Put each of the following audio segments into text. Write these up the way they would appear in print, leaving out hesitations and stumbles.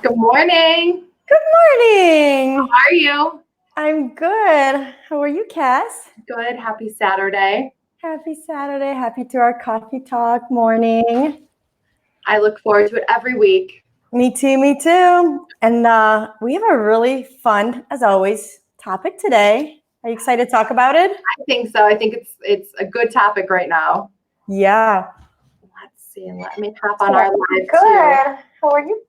Good morning. Good morning. How are you? I'm good. How are you, Cass? Good. Happy Saturday. Happy Saturday. Happy to our coffee talk morning. I look forward to it every week. Me too, me too. And we have a really fun, as always, topic today. Are you excited to talk about it? I think so. I think it's a good topic right now. Yeah. Let's see. Let me hop on our live Good. too. How are you?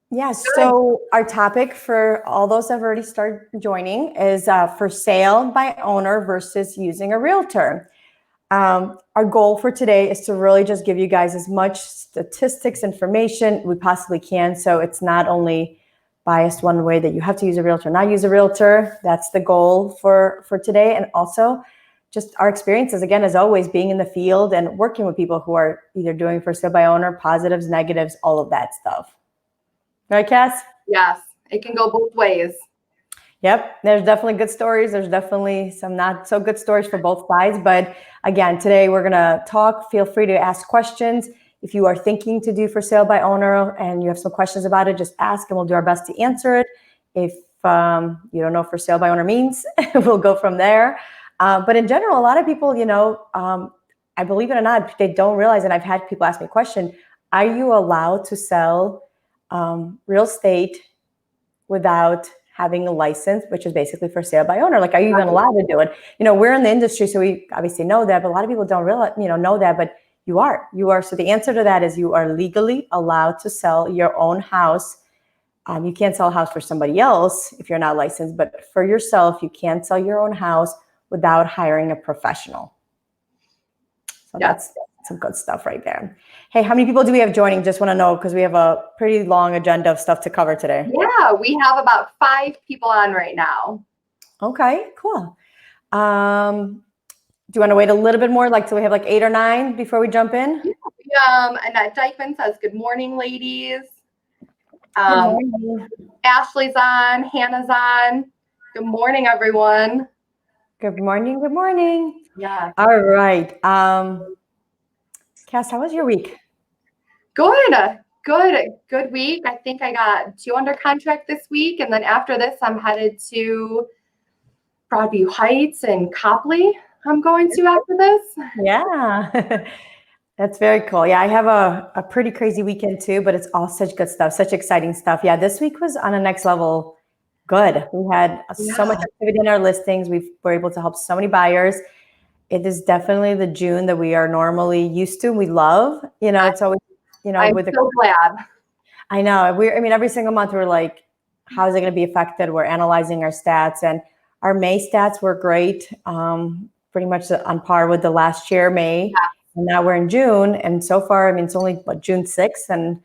Yeah, so our topic for all those that have already started joining is for sale by owner versus using a realtor. Our goal for today is to really just give you guys as much statistics information we possibly can. So it's not only biased one way that you have to use a realtor, not use a realtor. That's the goal for today. And also just our experiences, again, as always, being in the field and working with people who are either doing for sale by owner, positives, negatives, all of that stuff. Right, Cass? Yes, it can go both ways. Yep, there's definitely good stories. There's definitely some not so good stories for both sides. But again, today we're going to talk. Feel free to ask questions. If you are thinking to do for sale by owner and you have some questions about it, just ask and we'll do our best to answer it. If you don't know what for sale by owner means, we'll go from there. But in general, a lot of people, I believe it or not, they don't realize, and I've had people ask me a question, are you allowed to sell real estate without having a license, which is basically for sale by owner? Like, are you even allowed to do it? We're in the industry, so we obviously know that, but a lot of people don't realize, know that, but you are. So the answer to that is you are legally allowed to sell your own house. You can't sell a house for somebody else if you're not licensed, but for yourself, you can sell your own house without hiring a professional. So that's some good stuff right there. Hey, how many people do we have joining? Just want to know, because we have a pretty long agenda of stuff to cover today. Yeah, we have about 5 people on right now. Okay, cool. Do you want to wait a little bit more, till we have 8 or 9 before we jump in? Annette Dykeman says, good morning, ladies. Good morning. Ashley's on, Hannah's on. Good morning, everyone. Good morning, good morning. Yeah. All right. Cass, how was your week? Good week. I think I got 2 under contract this week. And then after this, I'm headed to Broadview Heights and Copley. I'm going to after this. Yeah. That's very cool. Yeah, I have a pretty crazy weekend too, but it's all such good stuff, such exciting stuff. Yeah, this week was on a next level good. We had so much activity in our listings. We were able to help so many buyers. It is definitely the June that we are normally used to. We love, it's always, I'm so glad. I know. Every single month we're like, how is it going to be affected? We're analyzing our stats, and our May stats were great. Pretty much on par with the last year, May. Yeah. And now we're in June. And so far, it's only June 6th, and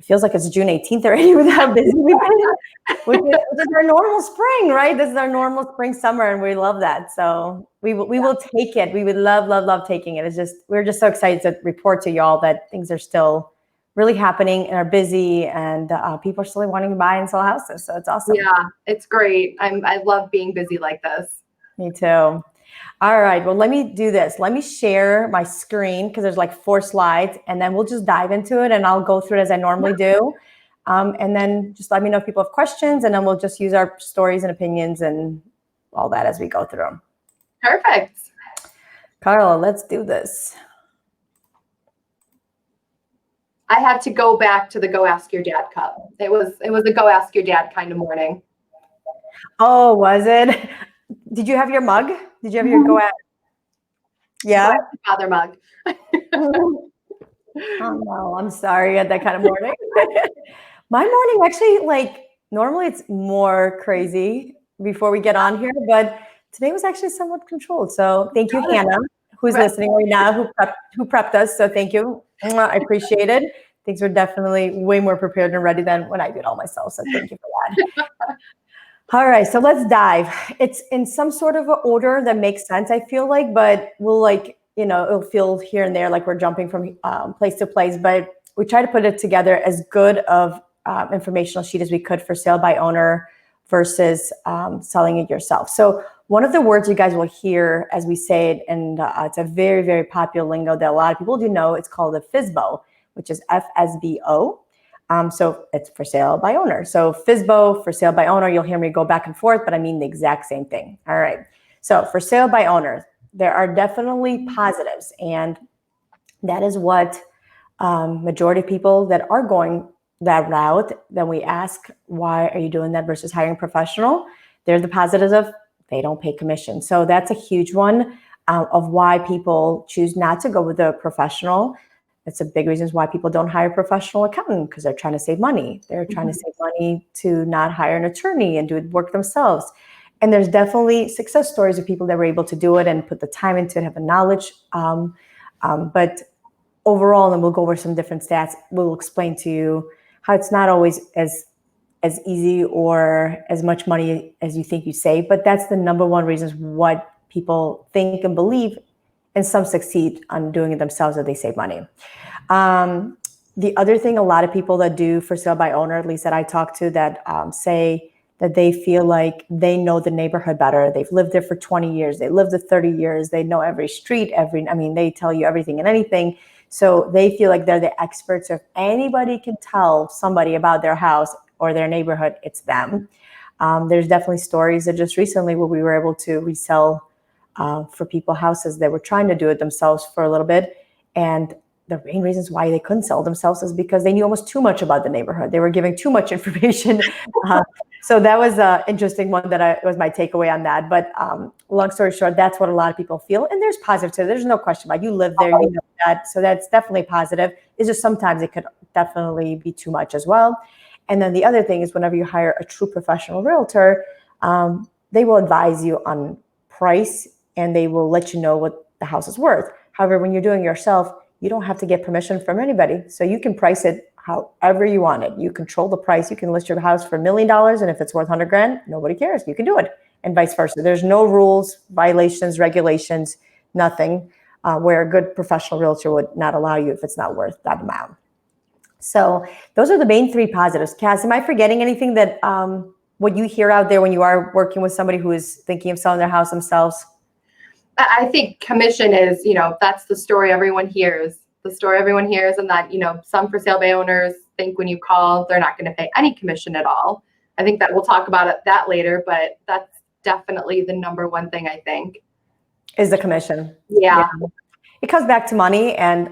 it feels like it's June 18th already with how busy we've been, which is our normal spring, right? This is our normal spring, summer, and we love that. So we will take it. We would love taking it. We're just so excited to report to y'all that things are still really happening and are busy, and people are still wanting to buy and sell houses. So it's awesome. Yeah, it's great. I love being busy like this. Me too. All right, well, let me do this. Let me share my screen because there's 4 slides, and then we'll just dive into it, and I'll go through it as I normally do. And then just let me know if people have questions, and then we'll just use our stories and opinions and all that as we go through them. Perfect. Carla, let's do this. I had to go back to the Go Ask Your Dad cup. It was a Go Ask Your Dad kind of morning. Oh, was it? Did you have your mug? Did you have your Go Ask? Yeah. Father mug. Oh no, I'm sorry. I had that kind of morning. My morning actually, normally it's more crazy before we get on here, but today was actually somewhat controlled. So thank you, Hannah, who's listening right now, who prepped us. So thank you. I appreciate it. Things were definitely way more prepared and ready than when I did all myself. So thank you for that. All right, so let's dive. It's in some sort of an order that makes sense, I feel like, but we'll it'll feel here and there like we're jumping from place to place, but we try to put it together as good of informational sheet as we could for sale by owner versus selling it yourself. So one of the words you guys will hear as we say it, and it's a very, very popular lingo that a lot of people do know, it's called a FSBO, which is FSBO. So it's for sale by owner. So FSBO, for sale by owner, you'll hear me go back and forth, but I mean the exact same thing. All right. So for sale by owner, there are definitely positives. And that is what majority of people that are going that route, then we ask, why are you doing that versus hiring a professional? There's the positives of they don't pay commission. So that's a huge one of why people choose not to go with a professional. That's a big reason why people don't hire a professional accountant, because they're trying to save money. They're trying to save money to not hire an attorney and do the work themselves. And there's definitely success stories of people that were able to do it and put the time into it, have the knowledge. But overall, and we'll go over some different stats, we'll explain to you how it's not always as easy or as much money as you think you save, but that's the number one reasons what people think and believe, and some succeed on doing it themselves, that they save money. The other thing, a lot of people that do for sale by owner, at least that I talk to, that say that they feel like they know the neighborhood better. They've lived there for 20 years. They lived there 30 years. They know every street, they tell you everything and anything. So they feel like they're the experts. If anybody can tell somebody about their house or their neighborhood, it's them. There's definitely stories that just recently where we were able to resell for people houses that were trying to do it themselves for a little bit. And the main reasons why they couldn't sell themselves is because they knew almost too much about the neighborhood. They were giving too much information. So that was an interesting one that was my takeaway on that. But long story short, that's what a lot of people feel. And there's positive too. There's no question about it. You live there, you know that. So that's definitely positive. It's just sometimes it could definitely be too much as well. And then the other thing is whenever you hire a true professional realtor, they will advise you on price and they will let you know what the house is worth. However, when you're doing it yourself, you don't have to get permission from anybody. So you can price it however you want it. You control the price. You can list your house for $1 million, and if it's worth 100 grand, nobody cares. You can do it, and vice versa. There's no rules, violations, regulations, nothing, where a good professional realtor would not allow you if it's not worth that amount. So those are the main three positives. Cass, am I forgetting anything that what you hear out there when you are working with somebody who is thinking of selling their house themselves? I think commission is, that's the story everyone hears. The story everyone hears, and that, some for sale by owners think when you call, they're not going to pay any commission at all. I think that we'll talk about that later, but that's definitely the number one thing I think. Is the commission. Yeah. It comes back to money. And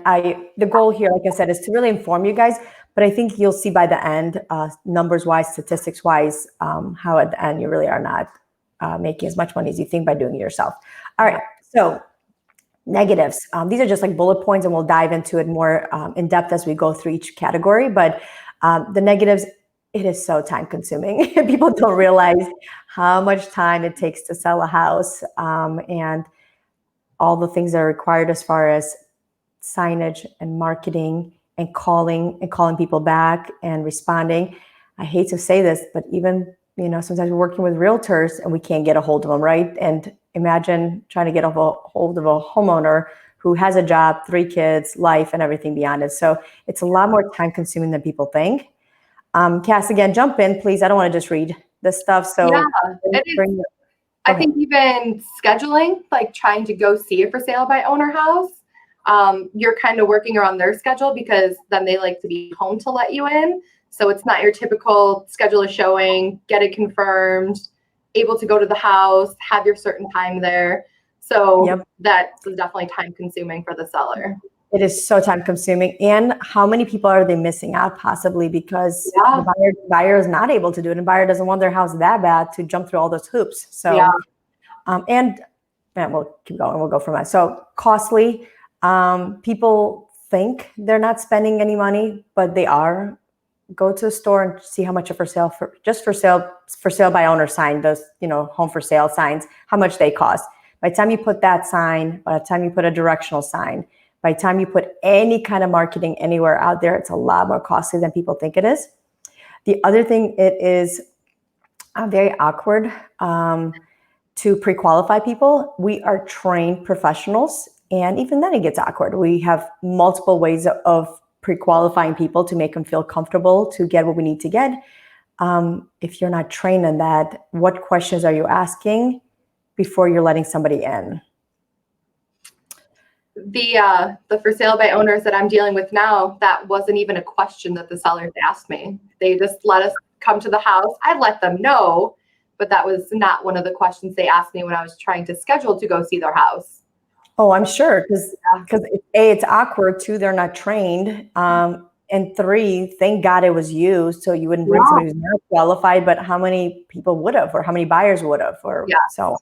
the goal here, like I said, is to really inform you guys. But I think you'll see by the end, numbers-wise, statistics-wise, how at the end you really are not making as much money as you think by doing it yourself. All right. So negatives. These are just like bullet points, and we'll dive into it more in depth as we go through each category. But the negatives, it is so time consuming. People don't realize how much time it takes to sell a house, and all the things that are required as far as signage and marketing and calling people back and responding. I hate to say this, but even, sometimes we're working with realtors and we can't get a hold of them, right? And imagine trying to get a hold of a homeowner who has a job, 3 kids, life, and everything beyond it. So it's a lot more time consuming than people think. Cass, again, jump in, please. I don't want to just read this stuff. So yeah, I think even scheduling, like trying to go see a for sale by owner house, you're kind of working around their schedule because then they like to be home to let you in. So it's not your typical schedule a showing, get it confirmed, able to go to the house, have your certain time there. So That's definitely time consuming for the seller. It is so time consuming. And how many people are they missing out possibly because the buyer is not able to do it, and buyer doesn't want their house that bad to jump through all those hoops. So, and we'll keep going. We'll go from that. So costly. People think they're not spending any money, but they are. Go to a store and see how much for sale by owner sign, those, home for sale signs, how much they cost. By the time you put that sign, by the time you put a directional sign, by the time you put any kind of marketing anywhere out there, it's a lot more costly than people think it is. The other thing, it is very awkward to pre-qualify people. We are trained professionals, and even then it gets awkward. We have multiple ways of pre-qualifying people to make them feel comfortable to get what we need to get. If you're not trained in that, what questions are you asking before you're letting somebody in? The for sale by owners that I'm dealing with now, that wasn't even a question that the sellers asked me. They just let us come to the house. I let them know, but that was not one of the questions they asked me when I was trying to schedule to go see their house. Oh, I'm sure, because A, it's awkward, two, they're not trained, and three, thank God it was you, so you wouldn't bring somebody who's not qualified, but how many people would have, or how many buyers would have, or so.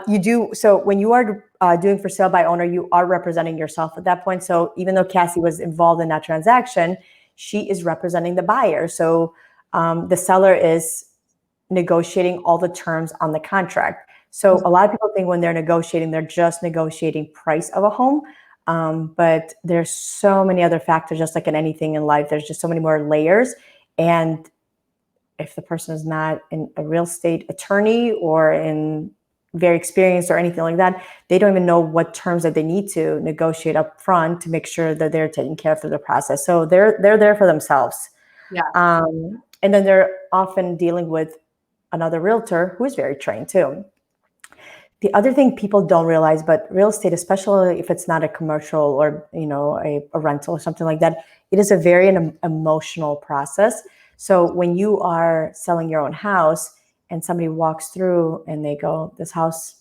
You do, so when you are doing for sale by owner, you are representing yourself at that point. So even though Cassie was involved in that transaction, she is representing the buyer. So the seller is negotiating all the terms on the contract. So a lot of people think when they're negotiating, they're just negotiating price of a home. But there's so many other factors, just like in anything in life, there's just so many more layers. And if the person is not a real estate attorney or very experienced or anything like that, they don't even know what terms that they need to negotiate up front to make sure that they're taken care of through the process. So they're there for themselves. Yeah. And then they're often dealing with another realtor who is very trained too. The other thing people don't realize, but real estate, especially if it's not a commercial or a rental or something like that, it is a very emotional process. So when you are selling your own house and somebody walks through and they go, this house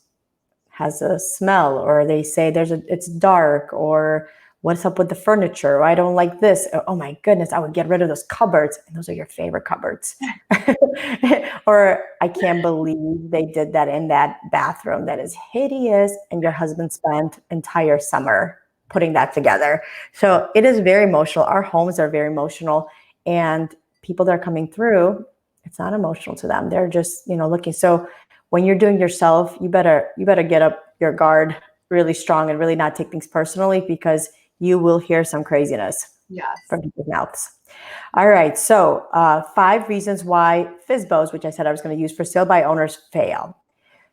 has a smell, or they say it's dark, or what's up with the furniture, or I don't like this, oh my goodness, I would get rid of those cupboards, and those are your favorite cupboards. Or I can't believe they did that in that bathroom, that is hideous, and your husband spent entire summer putting that together. So it is very emotional. Our homes are very emotional, and people that are coming through, it's not emotional to them. They're just looking. So when you're doing yourself, you better get up your guard really strong and really not take things personally, because you will hear some craziness from people's mouths. All right, so 5 reasons why FSBOs, which I said I was going to use for sale by owners, fail.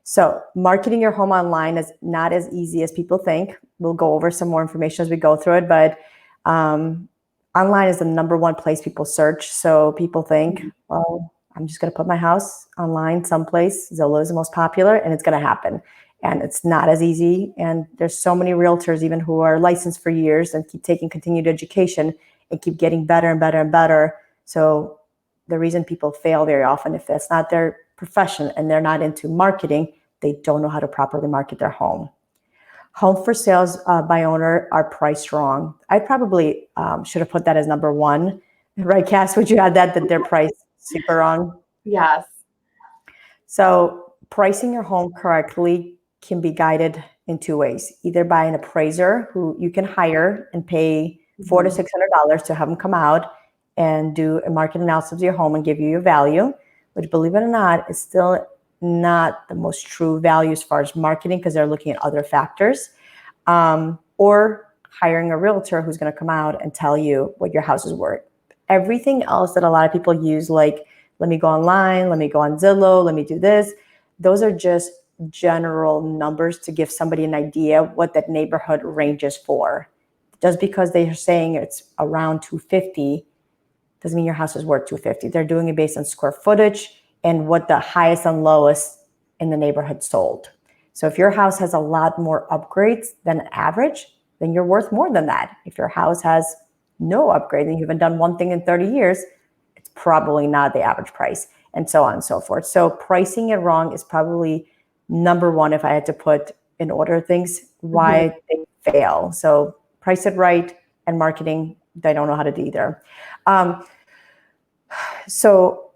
So marketing your home online is not as easy as people think. We'll go over some more information as we go through it, but online is the #1 place people search. So people think, well, I'm just going to put my house online someplace. Zillow is the most popular, and it's going to happen. And it's not as easy. And there's so many realtors even who are licensed for years and keep taking continued education and keep getting better and better and better. So the reason people fail very often, if that's not their profession and they're not into marketing, they don't know how to properly market their home. Home for sales by owner are priced wrong. I probably should have put that as #1. Right, Cass? Would you add that they're priced super wrong? Yes. So pricing your home correctly can be guided in 2 ways, either by an appraiser who you can hire and pay $400 to $600 to have them come out and do a market analysis of your home and give you your value, which, believe it or not, is still not the most true value as far as marketing, because they're looking at other factors, or hiring a realtor who's going to come out and tell you what your house is worth. Everything else that a lot of people use, like, let me go online, let me go on Zillow, let me do this, those are just general numbers to give somebody an idea what that neighborhood ranges for. Just because they're saying it's around 250 doesn't mean your house is worth 250. They're doing it based on square footage and what the highest and lowest in the neighborhood sold. So if your house has a lot more upgrades than average, then you're worth more than that. If your house has no upgrade and you haven't done one thing in 30 years, it's probably not the average price, and so on and so forth. So pricing it wrong is probably #1 if I had to put in order things why they fail. So price it right, and marketing, they don't know how to do either. So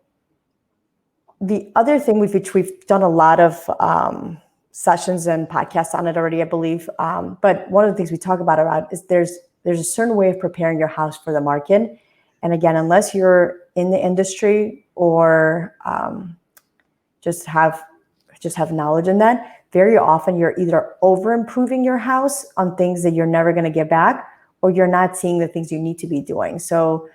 the other thing which we've done a lot of sessions and podcasts on it already, I believe. But one of the things we talk about is there's a certain way of preparing your house for the market. And again, unless you're in the industry or just have knowledge in that, very often you're either over improving your house on things that you're never going to get back, or you're not seeing the things you need to be doing. So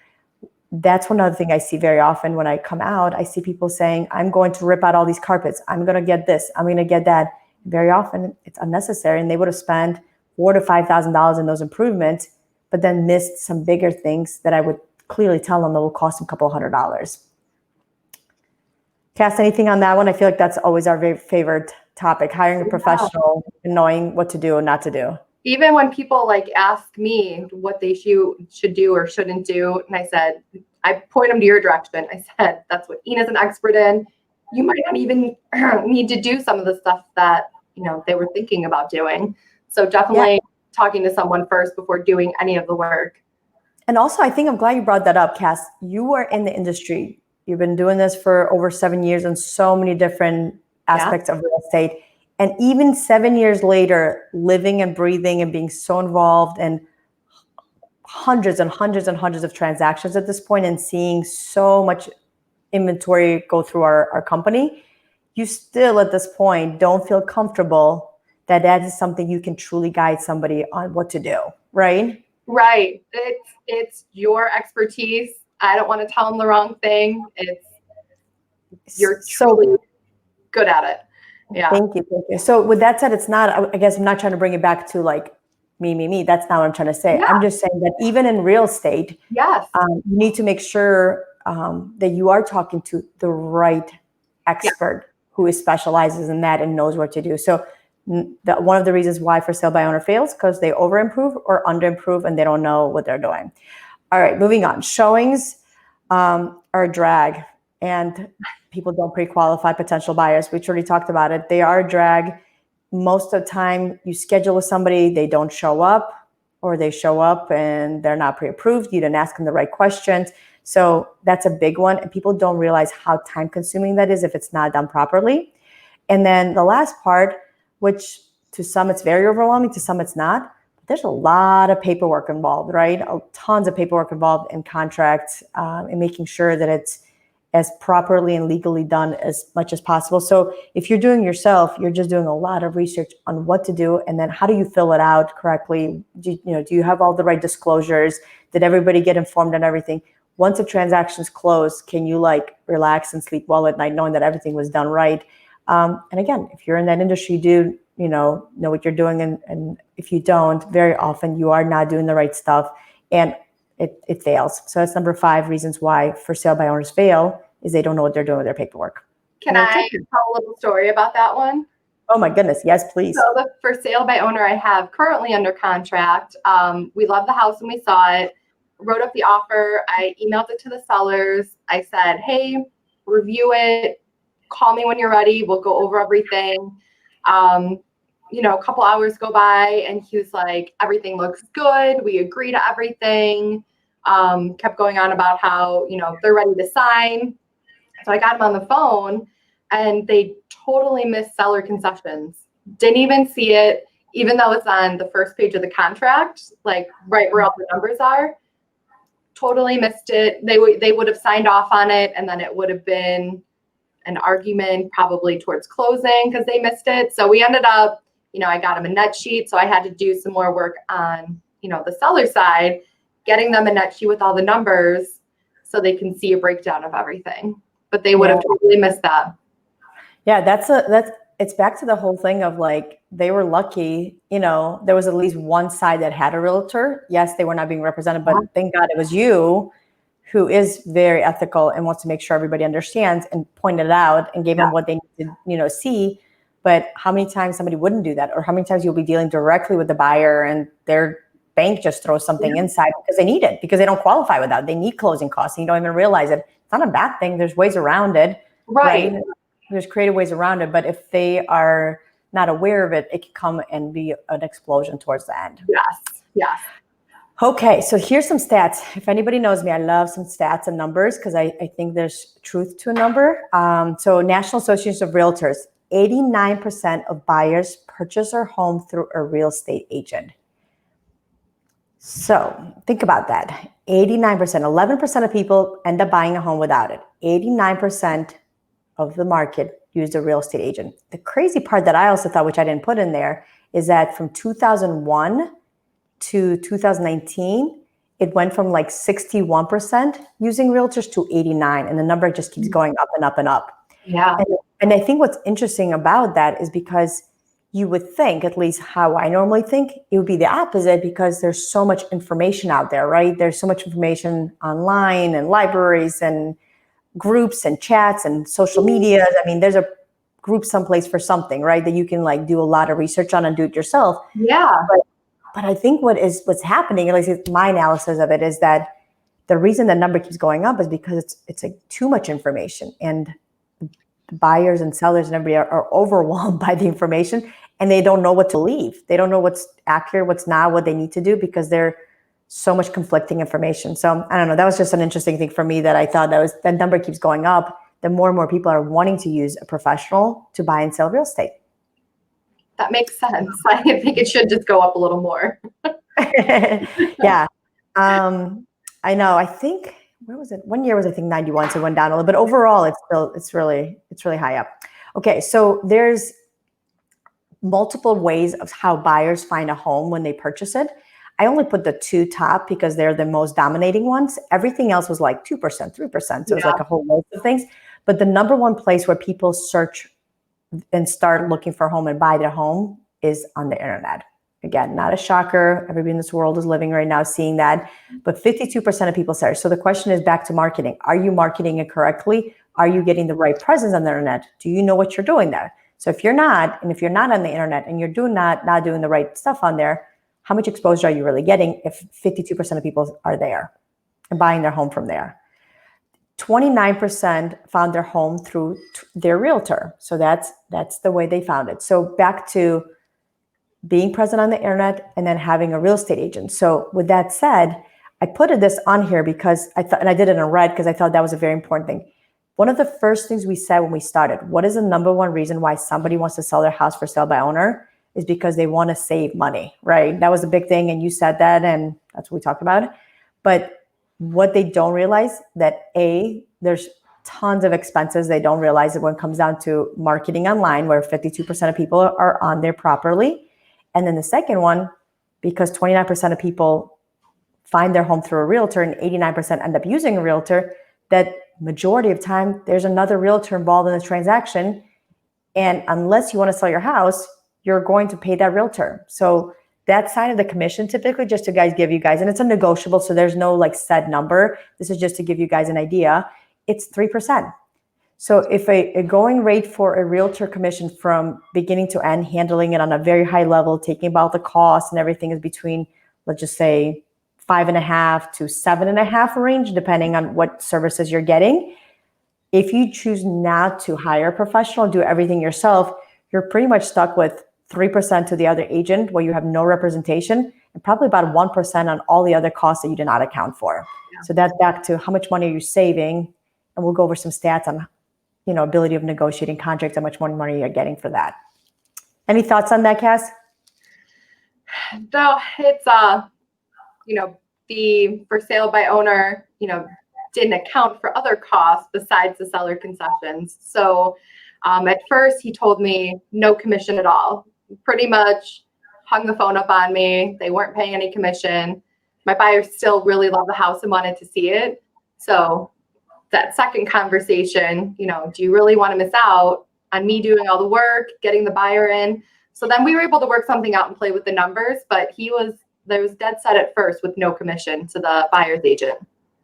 that's one other thing I see very often when I come out. I see people saying, I'm going to rip out all these carpets. I'm going to get this. I'm going to get that. Very often it's unnecessary, and they would have spent $4,000 to $5,000 in those improvements, but then missed some bigger things that I would clearly tell them that will cost them a couple $100. Cass, anything on that one? I feel like that's always our very favorite topic, hiring a professional and knowing what to do and not to do. Even when people like ask me what they should do or shouldn't do, and I point them to your direction. I said, that's what Ina's an expert in. You might not even need to do some of the stuff that, they were thinking about doing. So definitely talking to someone first before doing any of the work. And also, I think I'm glad you brought that up, Cass. You are in the industry. You've been doing this for over 7 years in so many different aspects of real estate. And even 7 years later, living and breathing and being so involved in hundreds and hundreds and hundreds of transactions at this point and seeing so much inventory go through our company, you still at this point don't feel comfortable that is something you can truly guide somebody on what to do, right? Right. It's your expertise. I don't want to tell them the wrong thing. You're truly good at it. Yeah. Thank you. So with that said, it's not, I guess I'm not trying to bring it back to like me. That's not what I'm trying to say. I'm just saying that even in real estate, you need to make sure that you are talking to the right expert who specializes in that and knows what to do. So one of the reasons why for sale by owner fails, because they over improve or under improve and they don't know what they're doing. All right, moving on. Showings are a drag, and people don't pre-qualify potential buyers. We already talked about it. They are a drag. Most of the time you schedule with somebody, they don't show up, or they show up and they're not pre-approved. You didn't ask them the right questions. So that's a big one. And people don't realize how time consuming that is if it's not done properly. And then the last part, which to some it's very overwhelming, to some it's not. There's a lot of paperwork involved, right? Tons of paperwork involved in contracts and making sure that it's as properly and legally done as much as possible. So if you're doing yourself, you're just doing a lot of research on what to do, and then how do you fill it out correctly? Do you have all the right disclosures? Did everybody get informed on everything? Once a transaction's closed, can you relax and sleep well at night knowing that everything was done right? And again, if you're in that industry, you do know what you're doing, and if you don't, very often you are not doing the right stuff, and it fails. So that's number 5 reasons why for sale by owners fail, is they don't know what they're doing with their paperwork. Can I tell a little story about that one? Oh my goodness, yes, please. So the for sale by owner I have currently under contract. We loved the house when we saw it, wrote up the offer. I emailed it to the sellers. I said, hey, review it. Call me when you're ready. We'll go over everything. A couple hours go by and he was like, everything looks good. We agree to everything. Kept going on about how, they're ready to sign. So I got him on the phone and they totally missed seller concessions. Didn't even see it, even though it's on the first page of the contract, like right where all the numbers are. Totally missed it. They would have signed off on it, and then it would have been an argument probably towards closing because they missed it. So we ended up, I got them a net sheet. So I had to do some more work on, the seller side, getting them a net sheet with all the numbers so they can see a breakdown of everything. But they would have totally missed that. Yeah, it's back to the whole thing of they were lucky, there was at least one side that had a realtor. Yes, they were not being represented, but thank God it was you who is very ethical and wants to make sure everybody understands and pointed it out and gave them what they need to, see. But how many times somebody wouldn't do that? Or how many times you'll be dealing directly with the buyer and their bank just throws something inside because they need it, because they don't qualify without. They need closing costs and you don't even realize it. It's not a bad thing. There's ways around it. Right. There's creative ways around it. But if they are not aware of it, it can come and be an explosion towards the end. Yes. Okay, so here's some stats. If anybody knows me, I love some stats and numbers because I think there's truth to a number. So National Association of Realtors, 89% of buyers purchase their home through a real estate agent. So think about that. 89%, 11% of people end up buying a home without it. 89% of the market used a real estate agent. The crazy part that I also thought, which I didn't put in there, is that from 2001 to 2019, it went from 61% using realtors to 89%. And the number just keeps going up and up and up. Yeah. And I think what's interesting about that is because you would think, at least how I normally think, it would be the opposite because there's so much information out there, right? There's so much information online and libraries and groups and chats and social media. I mean, there's a group someplace for something, right? That you can do a lot of research on and do it yourself. Yeah. But But I think what's happening, at least my analysis of it, is that the reason the number keeps going up is because it's like too much information, and the buyers and sellers and everybody are overwhelmed by the information, and they don't know what to believe. They don't know what's accurate, what's not, what they need to do, because there's so much conflicting information. So I don't know. That was just an interesting thing for me, that I thought that number keeps going up. The more and more people are wanting to use a professional to buy and sell real estate. That makes sense. I think it should just go up a little more. Yeah. I know. I think, where was it? One year was, I think, 91, so it went down a little bit. Overall, it's really high up. Okay, so there's multiple ways of how buyers find a home when they purchase it. I only put the two top because they're the most dominating ones. Everything else was like 2%, 3%. So it was like a whole list of things. But the number one place where people search and start looking for a home and buy their home is on the internet. Again, not a shocker. Everybody in this world is living right now seeing that. But 52% of people search. So the question is back to marketing. Are you marketing it correctly? Are you getting the right presence on the internet? Do you know what you're doing there? So if you're not, and if you're not on the internet and you're not doing the right stuff on there, how much exposure are you really getting if 52% of people are there and buying their home from there? 29% found their home through their realtor. So that's the way they found it. So back to being present on the internet and then having a real estate agent. So with that said, I put this on here because I thought, and I did it in red because I thought that was a very important thing. One of the first things we said when we started, what is the number one reason why somebody wants to sell their house for sale by owner, is because they want to save money, right? That was a big thing. And you said that, and that's what we talked about. But what they don't realize, that there's tons of expenses. They don't realize it when it comes down to marketing online, where 52% of people are on there properly. And then the second one, because 29% of people find their home through a realtor and 89% end up using a realtor, that majority of time there's another realtor involved in the transaction. And unless you want to sell your house, you're going to pay that realtor. So that side of the commission, typically, just to give you guys, and it's a negotiable, so there's no like set number. This is just to give you guys an idea. It's 3%. So if a going rate for a realtor commission from beginning to end, handling it on a very high level, taking about the cost and everything, is between, let's just say, 5.5 to 7.5 range, depending on what services you're getting. If you choose not to hire a professional, do everything yourself, you're pretty much stuck with 3% to the other agent, where you have no representation, and probably about 1% on all the other costs that you did not account for. Yeah. So that's back to how much money are you saving, and we'll go over some stats on, ability of negotiating contracts, how much more money you're getting for that. Any thoughts on that, Cass? No, it's the for sale by owner, didn't account for other costs besides the seller concessions. So at first he told me no commission at all. Pretty much hung the phone up on me. They weren't paying any commission. My buyers still really loved the house and wanted to see it. So that second conversation, do you really want to miss out on me doing all the work, getting the buyer in? So then we were able to work something out and play with the numbers, but there was dead set at first with no commission to the buyer's agent.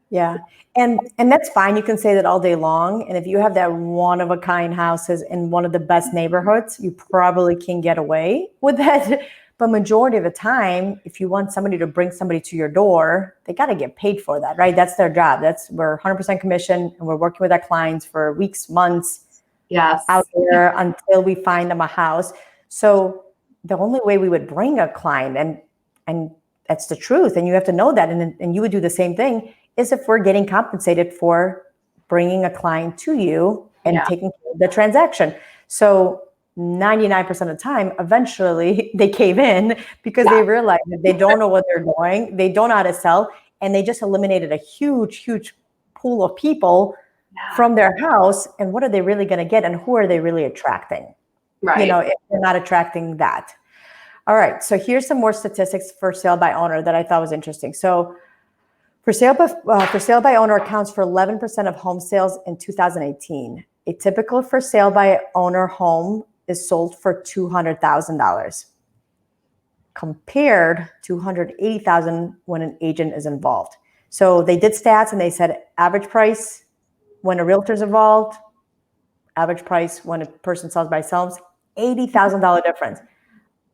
Yeah. And that's fine. You can say that all day long. And if you have that one of a kind houses in one of the best neighborhoods, you probably can get away with that. But majority of the time, if you want somebody to bring somebody to your door, they got to get paid for that, right? That's their job. We're 100% commission, and we're working with our clients for weeks, months, out there until we find them a house. So the only way we would bring a client, and that's the truth, and you have to know that, and you would do the same thing, is if we're getting compensated for bringing a client to you and taking care of the transaction. So 99% of the time, eventually they cave in, because they realize that they don't know what they're doing, they don't know how to sell, and they just eliminated a huge pool of people from their house. And what are they really going to get, and who are they really attracting? Right. If they're not attracting that. All right, so here's some more statistics for sale by owner that I thought was interesting. So for sale by owner accounts for 11% of home sales in 2018. A typical for sale by owner home is sold for $200,000, compared to $180,000 when an agent is involved. So they did stats, and they said average price when a realtor's involved, average price when a person sells by themselves, $80,000 difference.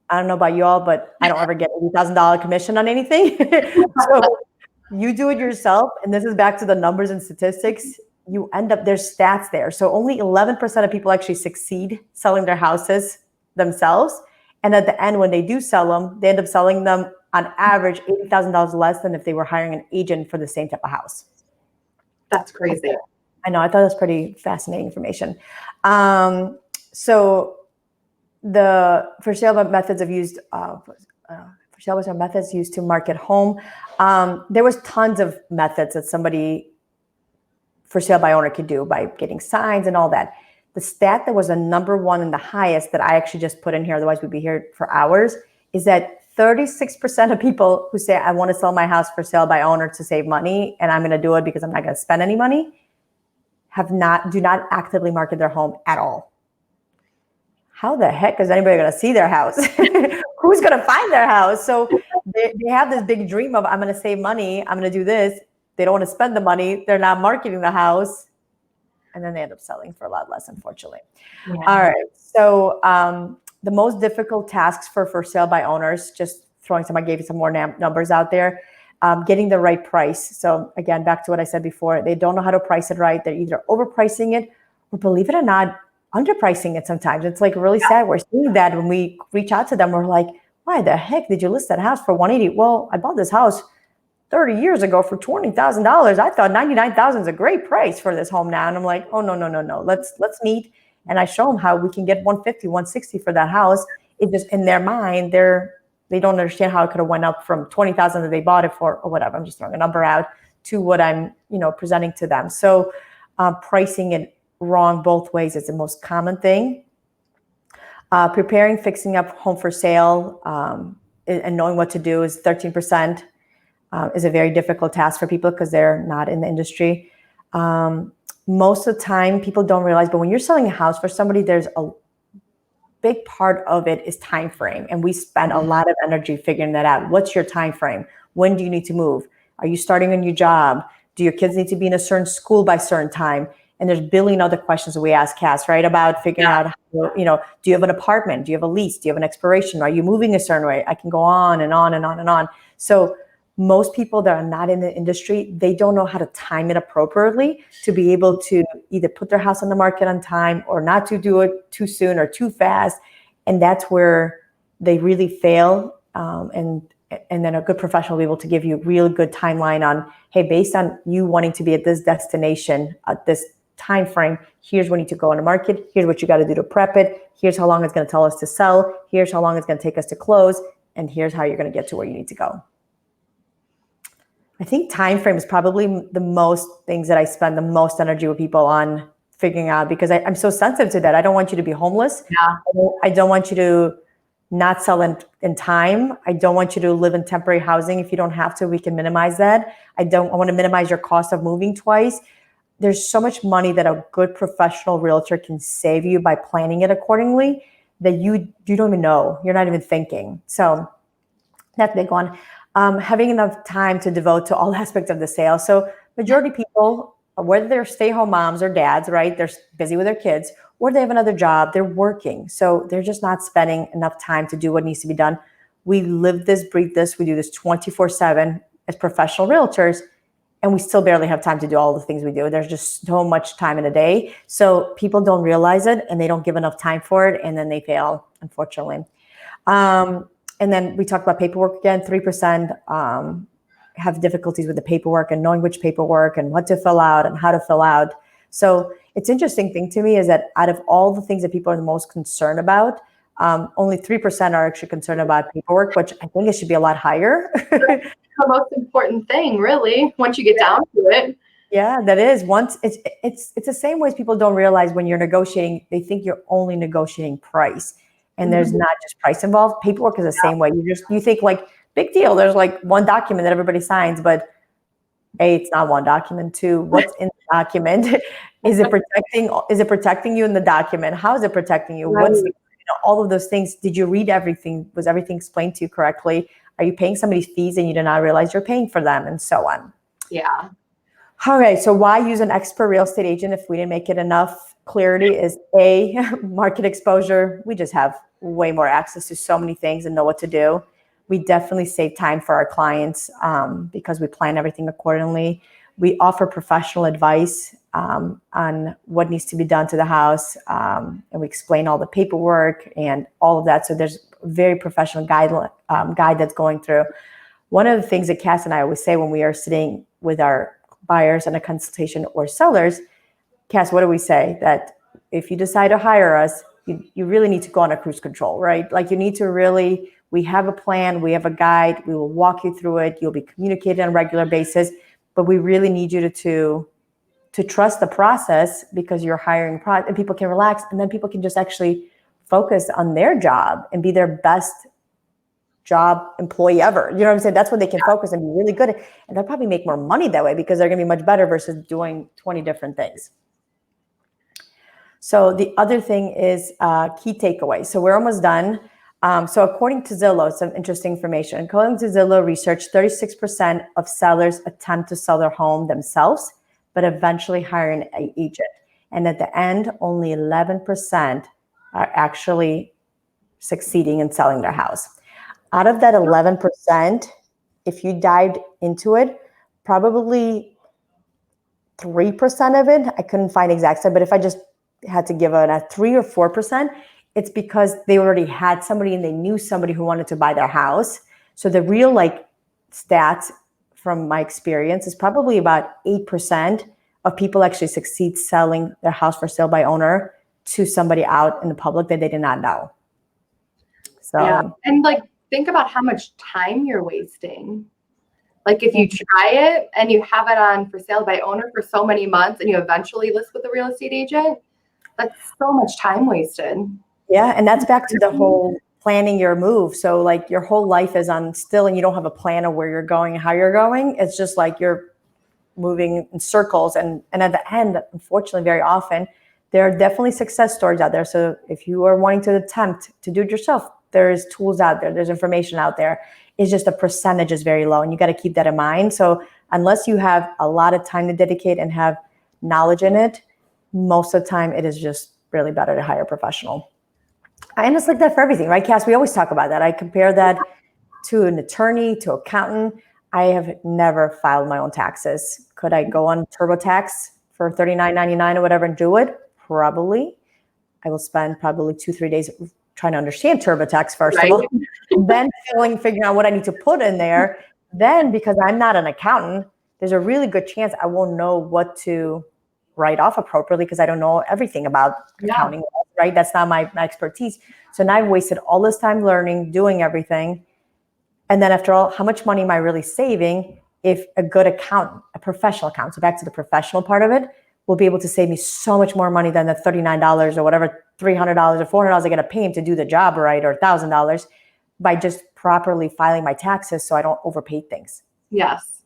I don't know about you all, but I don't ever get $80,000 commission on anything. So you do it yourself. And this is back to the numbers and statistics. You end up, there's stats there. So only 11% of people actually succeed selling their houses themselves. And at the end, when they do sell them, they end up selling them on average $80,000 less than if they were hiring an agent for the same type of house. That's crazy. I know. I thought it was pretty fascinating information. So the for sale by methods of used for sale by methods used to market home. There was tons of methods that somebody for sale by owner could do by getting signs and all that. The stat that was the number one and the highest that I actually just put in here, otherwise we'd be here for hours, is that 36% of people who say, I want to sell my house for sale by owner to save money, and I'm going to do it because I'm not going to spend any money, do not actively market their home at all. How the heck is anybody going to see their house? Who's going to find their house? So they have this big dream of, I'm going to save money, I'm going to do this. They don't want to spend the money. They're not marketing the house. And then they end up selling for a lot less, unfortunately. Yeah. All right. So the most difficult tasks for sale by owners, just throwing some, I gave you some more numbers out there, getting the right price. So again, back to what I said before, they don't know how to price it right. They're either overpricing it or, believe it or not, underpricing it sometimes. It's like really sad. We're seeing that when we reach out to them, we're like, why the heck did you list that house for $180? Well, I bought this house 30 years ago for $20,000. I thought $99,000 is a great price for this home now. And I'm like, oh, no. Let's meet. And I show them how we can get $150, $160 for that house. It just, in their mind, they don't understand how it could have went up from $20,000 that they bought it for, or whatever. I'm just throwing a number out, to what I'm, presenting to them. So pricing it wrong both ways is the most common thing. Preparing, fixing up home for sale, and knowing what to do is 13%. Is a very difficult task for people because they're not in the industry. Most of the time, people don't realize, but when you're selling a house for somebody, there's a big part of it is time frame. And we spend a lot of energy figuring that out. What's your time frame? When do you need to move? Are you starting a new job? Do your kids need to be in a certain school by a certain time? And there's a billion other questions that we ask Cass, right? About figuring out, how, do you have an apartment? Do you have a lease? Do you have an expiration? Are you moving a certain way? I can go on and on and on and on. So most people that are not in the industry, they don't know how to time it appropriately to be able to either put their house on the market on time or not to do it too soon or too fast. And that's where they really fail. And then a good professional will be able to give you a really good timeline on, hey, based on you wanting to be at this destination at this time frame, here's when you need to go on the market. Here's what you got to do to prep it. Here's how long it's going to tell us to sell. Here's how long it's going to take us to close. And here's how you're going to get to where you need to go. I think time frame is probably the most things that I spend the most energy with people on figuring out, because I'm so sensitive to that. I don't want you to be homeless. Yeah. I don't want you to not sell in time. I don't want you to live in temporary housing. If you don't have to, we can minimize that. I want to minimize your cost of moving twice. There's so much money that a good professional realtor can save you by planning it accordingly that you don't even know. You're not even thinking. So that's a big one. Having enough time to devote to all aspects of the sale. So majority of people, whether they're stay-home moms or dads, right? They're busy with their kids, or they have another job, they're working. So they're just not spending enough time to do what needs to be done. We live this, breathe this, we do this 24/7 as professional realtors, and we still barely have time to do all the things we do. There's just so much time in a day. So people don't realize it and they don't give enough time for it, and then they fail, unfortunately. And then we talked about paperwork again. 3% have difficulties with the paperwork and knowing which paperwork and what to fill out and how to fill out. So it's interesting thing to me is that out of all the things that people are the most concerned about, only 3% are actually concerned about paperwork, which I think it should be a lot higher. That's the most important thing, really, once you get down to it. Yeah, that is. Once it's the same way as people don't realize when you're negotiating, they think you're only negotiating price. And there's not just price involved. Paperwork is the same way. You think like, big deal. There's like one document that everybody signs, but A, it's not one document. Two, what's in the document? Is it protecting you in the document? How is it protecting you? Right. All of those things. Did you read everything? Was everything explained to you correctly? Are you paying somebody's fees and you did not realize you're paying for them, and so on? Yeah. Okay, so why use an expert real estate agent if we didn't make it enough clarity is A, market exposure. We just have way more access to so many things and know what to do. We definitely save time for our clients because we plan everything accordingly. We offer professional advice on what needs to be done to the house, and we explain all the paperwork and all of that. So there's a very professional guide that's going through. One of the things that Cass and I always say when we are sitting with our buyers in a consultation or sellers, Cass, what do we say? That if you decide to hire us, you really need to go on a cruise control, right? Like you need to really, we have a plan, we have a guide, we will walk you through it, you'll be communicated on a regular basis, but we really need you to trust the process because you're hiring and people can relax, and then people can just actually focus on their job and be their best job employee ever. You know what I'm saying? That's what they can focus and be really good at. And they'll probably make more money that way because they're going to be much better versus doing 20 different things. So the other thing is key takeaways. So we're almost done. So according to Zillow, some interesting information. According to Zillow research, 36% of sellers attempt to sell their home themselves, but eventually hire an agent. And at the end, only 11% are actually succeeding in selling their house. Out of that 11%, if you dived into it, probably 3% of it, I couldn't find exact stat, but if I just had to give it a 3 or 4%, it's because they already had somebody and they knew somebody who wanted to buy their house. So the real stats from my experience is probably about 8% of people actually succeed selling their house for sale by owner to somebody out in the public that they did not know. So yeah, and think about how much time you're wasting. Like if you try it and you have it on for sale by owner for so many months and you eventually list with a real estate agent, that's so much time wasted. Yeah, and that's back to the whole planning your move. So your whole life is on still and you don't have a plan of where you're going and how you're going. It's just like you're moving in circles. And at the end, unfortunately, very often, there are definitely success stories out there. So if you are wanting to attempt to do it yourself, there's tools out there, there's information out there. It's just the percentage is very low and you got to keep that in mind. So unless you have a lot of time to dedicate and have knowledge in it, most of the time it is just really better to hire a professional. And it's like that for everything, right, Cass? We always talk about that. I compare that to an attorney, to accountant. I have never filed my own taxes. Could I go on TurboTax for $39.99 or whatever and do it? Probably. I will spend probably 2-3 days trying to understand TurboTax first of all, then figuring out what I need to put in there. Then, because I'm not an accountant, there's a really good chance I won't know what to write off appropriately because I don't know everything about accounting, right? That's not my expertise. So now I've wasted all this time learning, doing everything. And then after all, how much money am I really saving if a good accountant, a professional accountant, so back to the professional part of it, will be able to save me so much more money than the $39 or whatever, $300 or $400 I got to pay him to do the job right, or $1,000 by just properly filing my taxes so I don't overpay things. Yes.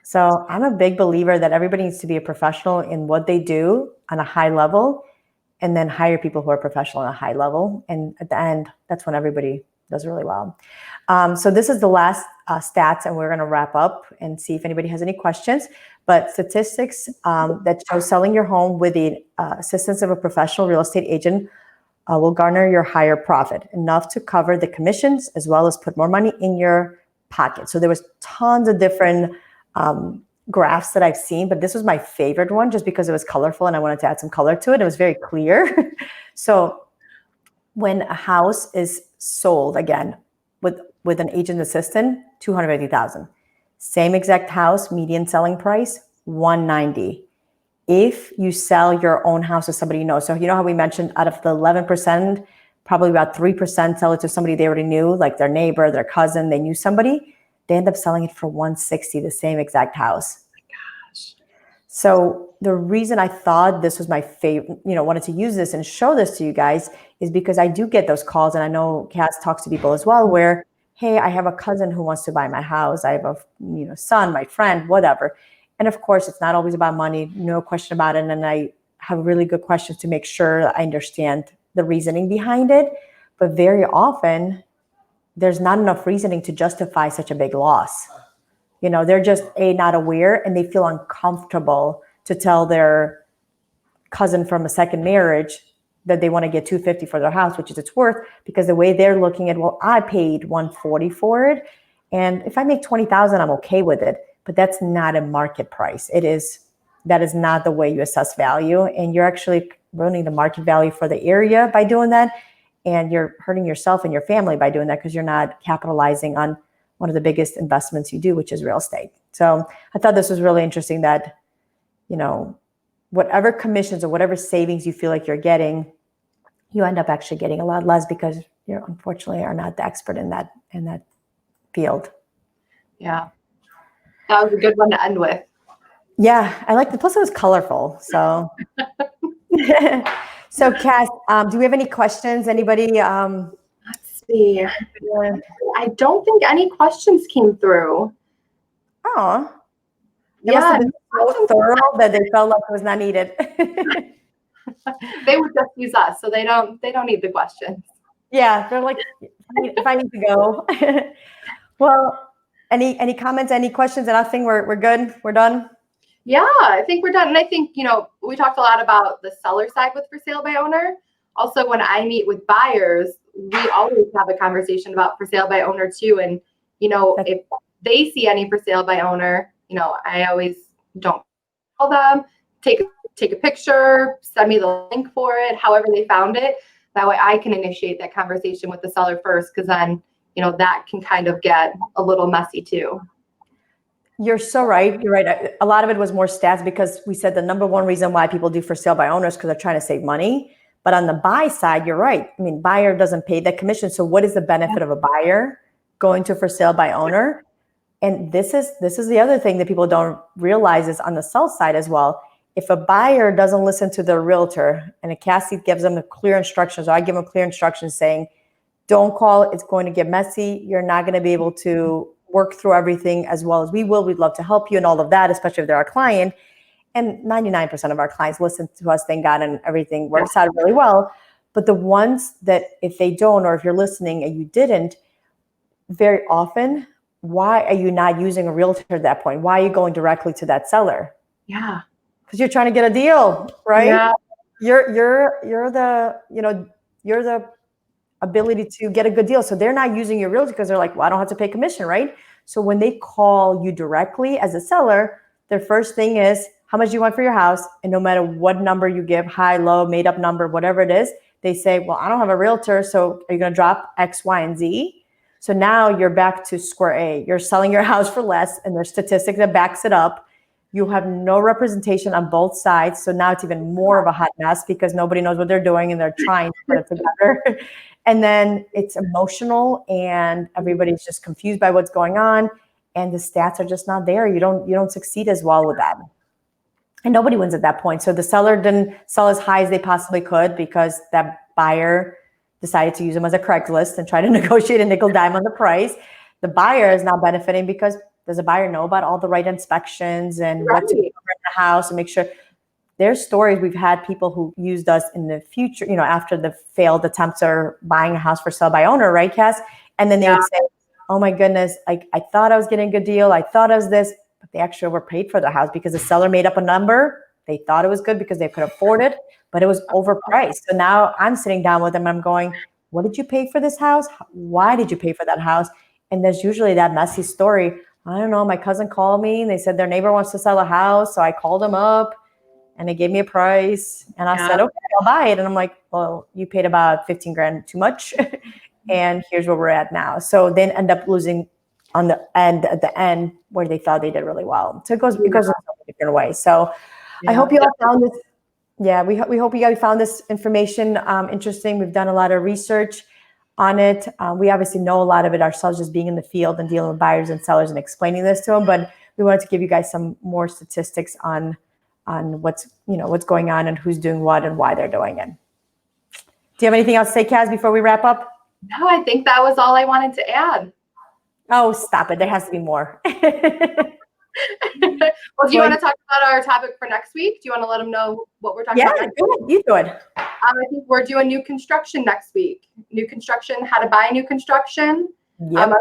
So I'm a big believer that everybody needs to be a professional in what they do on a high level and then hire people who are professional on a high level. And at the end, that's when everybody does really well. So this is the last stats, and we're going to wrap up and see if anybody has any questions. But statistics that show selling your home with the assistance of a professional real estate agent will garner your higher profit, enough to cover the commissions as well as put more money in your pocket. So there was tons of different graphs that I've seen, but this was my favorite one just because it was colorful and I wanted to add some color to it. It was very clear. So when a house is sold, again, with an agent assistant, $250,000. Same exact house, median selling price, $190,000. If you sell your own house to somebody you know, so you know how we mentioned out of the 11%, probably about 3% sell it to somebody they already knew, like their neighbor, their cousin, they knew somebody, they end up selling it for $160,000, the same exact house. Oh my gosh. So the reason I thought this was my favorite, wanted to use this and show this to you guys is because I do get those calls, and I know Cass talks to people as well, where, hey, I have a cousin who wants to buy my house. I have a son, my friend, whatever. And of course, it's not always about money, no question about it. And I have really good questions to make sure I understand the reasoning behind it. But very often, there's not enough reasoning to justify such a big loss. They're just not aware, and they feel uncomfortable to tell their cousin from a second marriage that they want to get $250 for their house, which is its worth, because the way they're looking at, well, I paid $140 for it, and if I make $20,000, I'm okay with it. But that's not a market price. That is not the way you assess value, and you're actually ruining the market value for the area by doing that, and you're hurting yourself and your family by doing that because you're not capitalizing on one of the biggest investments you do, which is real estate. So I thought this was really interesting that, whatever commissions or whatever savings you feel like you're getting, you end up actually getting a lot less because you unfortunately are not the expert in that field. Yeah. That was a good one to end with. Yeah, I like the, plus it was colorful. So, so Cass, do we have any questions? Anybody? Let's see. I don't think any questions came through. Oh, they must have been so thorough that they felt like it was not needed. They would just use us, so they don't need the questions. Yeah, they're like, if I need to go. Well, any comments, any questions? And I think we're good. We're done. Yeah, I think we're done. And I think, we talked a lot about the seller side with for sale by owner. Also, when I meet with buyers, we always have a conversation about for sale by owner too. And, if they see any for sale by owner, I always don't tell them, take a picture, send me the link for it, however they found it. That way I can initiate that conversation with the seller first, because then, that can kind of get a little messy too. You're so right. You're right. A lot of it was more stats because we said the number one reason why people do for sale by owners because they're trying to save money. But on the buy side, you're right. I mean, buyer doesn't pay that commission. So what is the benefit of a buyer going to for sale by owner? And this is the other thing that people don't realize is on the sell side as well. If a buyer doesn't listen to their realtor and a Cassie gives them the clear instructions, or I give them clear instructions saying, don't call, it's going to get messy. You're not going to be able to work through everything as well as we will. We'd love to help you and all of that, especially if they're our client. And 99% of our clients listen to us, thank God, and everything works out really well. But the ones that if they don't, or if you're listening and you didn't, very often, why are you not using a realtor at that point? Why are you going directly to that seller? Yeah. Because you're trying to get a deal, right? Yeah. You're the ability to get a good deal. So they're not using your realtor because they're like, well, I don't have to pay commission, right? So when they call you directly as a seller, their first thing is, how much do you want for your house? And no matter what number you give, high, low, made up number, whatever it is, they say, well, I don't have a realtor. So are you going to drop X, Y, and Z? So now you're back to square A. You're selling your house for less, and there's statistics that backs it up. You have no representation on both sides. So now it's even more of a hot mess because nobody knows what they're doing and they're trying to put it together. And then it's emotional and everybody's just confused by what's going on. And the stats are just not there. You don't succeed as well with that. And nobody wins at that point. So the seller didn't sell as high as they possibly could because that buyer decided to use them as a Craigslist and try to negotiate a nickel dime on the price. The buyer is now benefiting because does the buyer know about all the right inspections and what to do in the house and make sure. There's stories we've had people who used us in the future, after the failed attempts are buying a house for sale by owner, right, Cass? And then they would say, oh my goodness, I thought I was getting a good deal. I thought I was this, but they actually overpaid for the house because the seller made up a number. They thought it was good because they could afford it, but it was overpriced. So now I'm sitting down with them and I'm going, what did you pay for this house? Why did you pay for that house? And there's usually that messy story. I don't know, my cousin called me and they said their neighbor wants to sell a house. So I called them up and they gave me a price and I said, okay, I'll buy it. And I'm like, well, you paid about 15 grand too much. And here's where we're at now. So then end up losing at the end where they thought they did really well. So it goes in so many different ways. So I hope you all found this. Yeah, we hope you guys found this information interesting. We've done a lot of research on it. We obviously know a lot of it ourselves, just being in the field and dealing with buyers and sellers and explaining this to them. But we wanted to give you guys some more statistics on what's going on and who's doing what and why they're doing it. Do you have anything else to say, Kaz, before we wrap up? No, I think that was all I wanted to add. Oh, stop it. There has to be more. Well, do you want to talk about our topic for next week? Do you want to let them know what we're talking about? Yeah, you do it. I think we're doing new construction next week. New construction, how to buy new construction. Yep.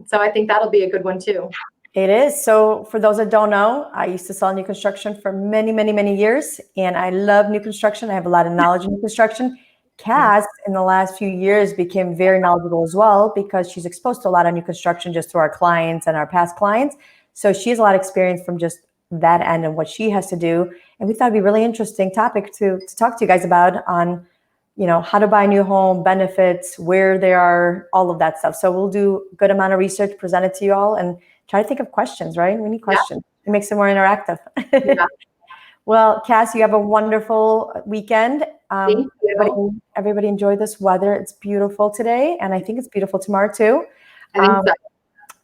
So I think that'll be a good one too. It is. So for those that don't know, I used to sell new construction for many, many, many years, and I love new construction. I have a lot of knowledge in new construction. Cass, in the last few years, became very knowledgeable as well because she's exposed to a lot of new construction just through our clients and our past clients. So she has a lot of experience from just that end and what she has to do. And we thought it'd be a really interesting topic to talk to you guys about on, how to buy a new home, benefits, where they are, all of that stuff. So we'll do a good amount of research, present it to you all, and try to think of questions, right? We need questions. It makes it more interactive. Yeah. Well, Cass, you have a wonderful weekend. Thank you. Everybody enjoy this weather. It's beautiful today, and I think it's beautiful tomorrow too. I think so.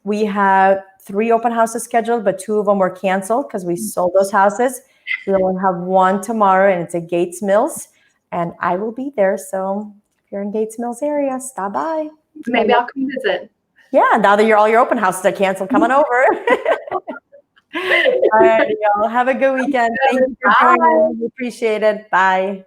We have 3 open houses scheduled, but 2 of them were canceled because we sold those houses. We only have 1 tomorrow, and it's at Gates Mills, and I will be there. So if you're in Gates Mills area, stop by. Maybe I'll come visit. Yeah, now that all your open houses are canceled, come on over. All right, y'all. Have a good weekend. Thank you for joining. We appreciate it. Bye.